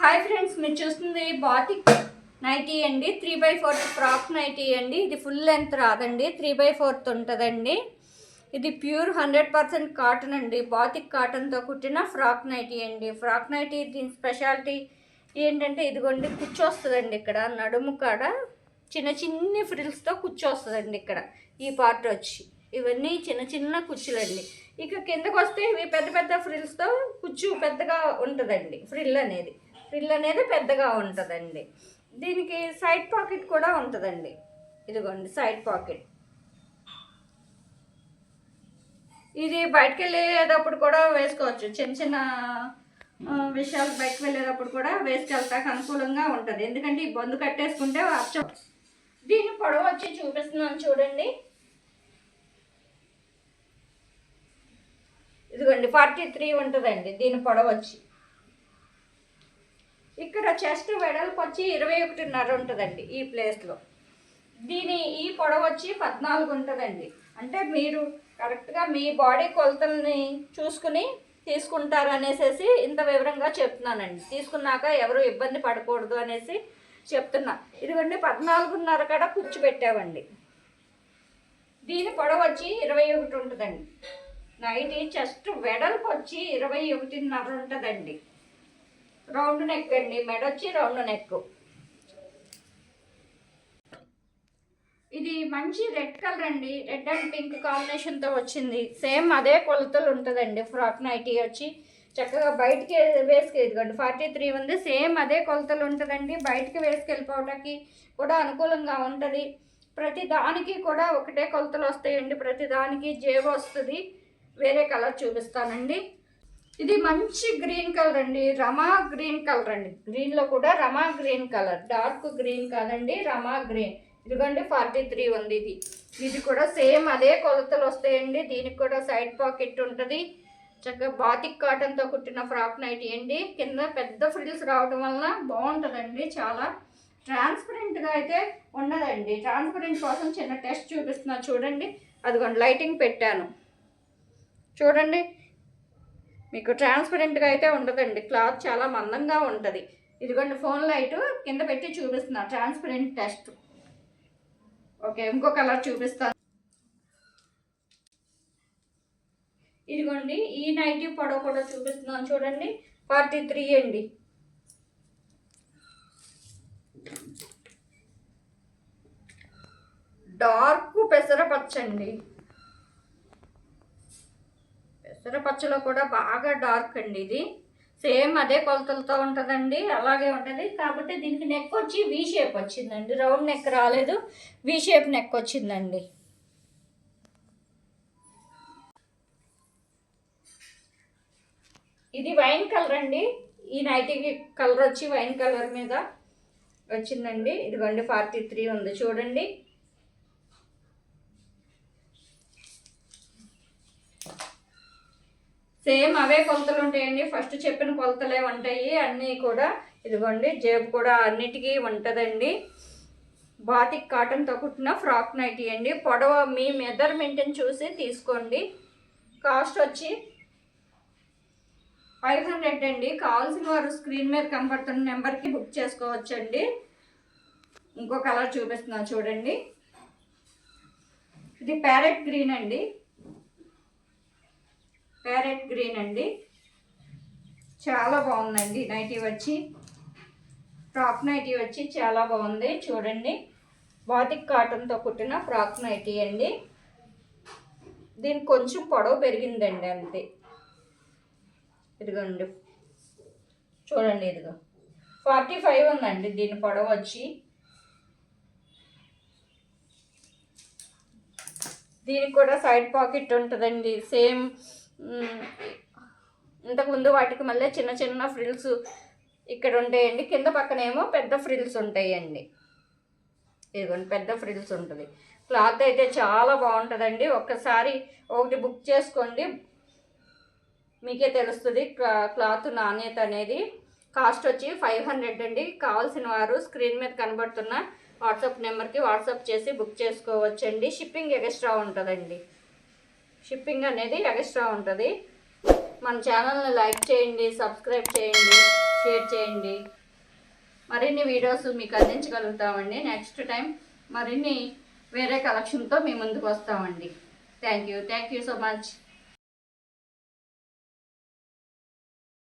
Hi friends, మీరు చూస్తుంది batik nightie అండి. 3/4 ఫ్రాక్ నైటీ అండి. ఇది ఫుల్ లెంత్ రాదండి, 3/4 ఉంటుందండి. ఇది ప్యూర్ 100% కాటన్ అండి. బాతిక్ కాటన్తో కుట్టిన ఫ్రాక్ నైటీ అండి. ఫ్రాక్ నైటీ దీని స్పెషాలిటీ ఏంటంటే ఇదిగోండి, కూర్చొస్తుందండి. ఇక్కడ నడుము కాడ చిన్న చిన్ని ఫ్రిల్స్తో కూర్చొస్తుందండి. ఇక్కడ ఈ పార్ట్ వచ్చి ఇవన్నీ చిన్న చిన్న కుచ్చులండి. ఇక కిందకు వస్తే ఇవి పెద్ద పెద్ద ఫ్రిల్స్తో కుచ్చు పెద్దగా ఉంటుందండి. ఫ్రిల్ అనేది పెద్దగా ఉంటుందండి. దీనికి సైడ్ పాకెట్ కూడా ఉంటుందండి. ఇదిగోండి సైడ్ పాకెట్. ఇది బయటకు వెళ్ళేటప్పుడు కూడా వేసుకోవచ్చు. చిన్న చిన్న విషయాలు బయటకు వెళ్ళేటప్పుడు కూడా వేసుకెళ్తాక అనుకూలంగా ఉంటుంది. ఎందుకంటే ఈ బందు కట్టేసుకుంటే అచ్చం. దీని పొడవు వచ్చి చూపిస్తున్నాను చూడండి. ఇదిగోండి 43 ఉంటుందండి దీని పొడవు వచ్చి. ఇక్కడ చెస్ట్ వెడల్పు వచ్చి 21.5 ఉంటుందండి ఈ ప్లేస్లో. ఈ పొడవు వచ్చి 14 ఉంటుందండి. అంటే మీరు కరెక్ట్గా మీ బాడీ కొలతల్ని చూసుకుని తీసుకుంటారు అనేసి ఇంత వివరంగా చెప్తున్నానండి. తీసుకున్నాక ఎవరు ఇబ్బంది పడకూడదు అనేసి చెప్తున్నా. ఇదిగోండి 14.5 కాడ కూర్చోబెట్టామండి. దీని పొడవు వచ్చి 21 ఉంటుందండి. నైటీ చెస్ట్ వెడల్పు వచ్చి 21.5 ఉంటుందండి. రౌండ్ నెక్ అండి. మెడ వచ్చి రౌండ్ నెక్. ఇది మంచి రెడ్ కలర్ అండి. రెడ్ అండ్ పింక్ కాంబినేషన్తో వచ్చింది. సేమ్ అదే కొలతలు ఉంటుందండి. ఫ్రాక్ నైటీ వచ్చి చక్కగా బయటికి ఇదిగోండి 43 ఉంది. సేమ్ అదే కొలతలు ఉంటుందండి. బయటికి వేసుకెళ్ళిపోవటానికి కూడా అనుకూలంగా ఉంటుంది. ప్రతి దానికి కూడా ఒకటే కొలతలు వస్తాయండి. ప్రతి దానికి జేబు వస్తుంది. వేరే కలర్ చూపిస్తానండి. ఇది మంచి గ్రీన్ కలర్ అండి. రమా గ్రీన్ కలర్ అండి. గ్రీన్లో కూడా రమా గ్రీన్ కలర్, డార్క్ గ్రీన్ కాదండి, రమా గ్రీన్. ఇదిగోండి 43 ఉంది. ఇది కూడా సేమ్ అదే కొలతలు వస్తాయండి. దీనికి కూడా సైడ్ పాకెట్ ఉంటుంది. చక్కగా బాతిక్ కాటన్తో కుట్టిన ఫ్రాక్ నైటీ అండి. కింద పెద్ద ఫ్రిల్స్ రావడం వలన బాగుంటుందండి. చాలా ట్రాన్స్పరెంట్గా అయితే ఉండదండి. ట్రాన్స్పరెంట్ కోసం చిన్న టెస్ట్ చూపిస్తున్నా చూడండి. అదిగోండి లైటింగ్ పెట్టాను చూడండి. మీకు ట్రాన్స్పరెంట్గా అయితే ఉండదండి. క్లాత్ చాలా మందంగా ఉంటుంది. ఇదిగోండి ఫోన్ లైట్ కింద పెట్టి చూపిస్తున్నా ట్రాన్స్పరెంట్ టెస్ట్. ఓకే, ఇంకో కలర్ చూపిస్తాను. ఇదిగోండి ఈ నైటీ పొడవు కూడా చూపిస్తున్నాను చూడండి. 43 అండి. డార్క్ పెసరపచ్చండి. పెసరపచ్చలో కూడా బాగా డార్క్ అండి. ఇది సేమ్ అదే కొలతలతో ఉంటుందండి. అలాగే ఉంటుంది. కాబట్టి దీనికి నెక్ వచ్చి వీ షేప్ వచ్చిందండి. రౌండ్ నెక్ రాలేదు, వీ షేప్ నెక్ వచ్చిందండి. ఇది వైన్ కలర్ అండి. ఈ నైటీకి కలర్ వచ్చి వైన్ కలర్ మీద వచ్చిందండి. ఇదిగోండి 43 ఉంది చూడండి. సేమ్ అవే కొలతలు ఉంటాయండి. ఫస్ట్ చెప్పిన కొలతలే ఉంటాయి అన్నీ కూడా. ఇదిగోండి జేబు కూడా అన్నిటికీ ఉంటుందండి. బాతిక్ కాటన్తో కుట్టిన ఫ్రాక్ నైటీ అండి. పొడవ మీ మెజర్మెంట్ని చూసి తీసుకోండి. కాస్ట్ వచ్చి 500 అండి. కావాల్సిన వారు స్క్రీన్ మీద కనపడుతున్న నెంబర్కి బుక్ చేసుకోవచ్చండి. ఇంకో కలర్ చూపిస్తున్నాను చూడండి. ఇది ప్యారెట్ గ్రీన్ అండి. ప్యారెట్ గ్రీన్ అండి. చాలా బాగుందండి నైటీ వచ్చి. ఫ్రాక్ నైటీ వచ్చి చాలా బాగుంది చూడండి. బాతిక్ కాటన్తో కుట్టిన ఫ్రాక్ నైటీ అండి. దీనికి కొంచెం పొడవు పెరిగిందండి అంతే. ఇదిగోండి చూడండి. ఇదిగో 45 ఉందండి దీని పొడవు వచ్చి. దీనికి కూడా సైడ్ పాకెట్ ఉంటుందండి. సేమ్ ఇంతకుముందు వాటికి మళ్ళీ చిన్న చిన్న ఫ్రిల్స్ ఇక్కడ ఉంటాయండి. కింద పక్కనేమో పెద్ద ఫ్రిల్స్ ఉంటాయండి. ఇదిగోండి పెద్ద ఫ్రిల్స్ ఉంటుంది. క్లాత్ అయితే చాలా బాగుంటుందండి. ఒక్కసారి ఒకటి బుక్ చేసుకోండి, మీకే తెలుస్తుంది క్లాత్ నాణ్యత అనేది. కాస్ట్ వచ్చి 500 అండి. కావాల్సిన వారు స్క్రీన్ మీద కనబడుతున్న వాట్సాప్ నెంబర్కి వాట్సాప్ చేసి బుక్ చేసుకోవచ్చండి. షిప్పింగ్ ఎక్స్ట్రా ఉంటుందండి. షిప్పింగ్ అనేది ఎక్స్ట్రా ఉంటుంది. మన ఛానల్ని లైక్ చేయండి, సబ్స్క్రైబ్ చేయండి, షేర్ చేయండి. మరిన్ని వీడియోస్ మీకు అందించగలుగుతామండి. నెక్స్ట్ టైం మరిన్ని వేరే కలెక్షన్తో మీ ముందుకు వస్తామండి. Thank you so much.